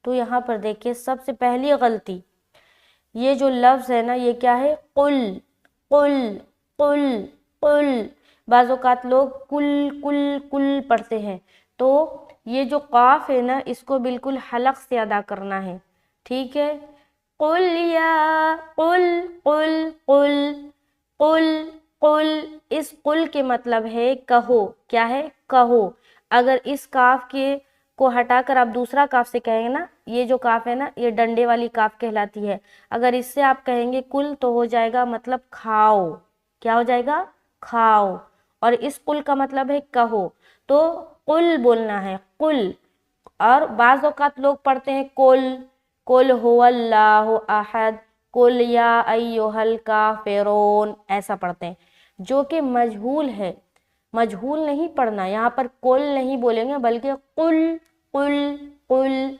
تو یہاں پر دیکھیے سب سے پہلی غلطی، یہ جو لفظ ہے نا یہ کیا ہے؟ قل، قل، قل، قل۔ بعض اوقات لوگ کل کل کل پڑھتے ہیں، تو یہ جو قاف ہے نا اس کو بالکل حلق سے ادا کرنا ہے، ٹھیک ہے؟ قل یا، قل، قل، قل، قل، قل۔ اس قل کے مطلب ہے کہو، کیا ہے؟ کہو۔ اگر اس کاف کے کو ہٹا کر آپ دوسرا کاف سے کہیں گے نا، یہ جو کاف ہے نا یہ ڈنڈے والی کاف کہلاتی ہے، اگر اس سے آپ کہیں گے کل تو ہو جائے گا مطلب کھاؤ، کیا ہو جائے گا؟ کھاؤ۔ اور اس قل کا مطلب ہے کہو، تو قل بولنا ہے، قل۔ اور بعض اوقات لوگ پڑھتے ہیں قل، قل هو اللہ احد، قل یا ایھا الکافرون، ایسا پڑھتے ہیں جو کہ مجہول ہے۔ مجہول نہیں پڑھنا، یہاں پر قل نہیں بولیں گے بلکہ قل، قل، قل،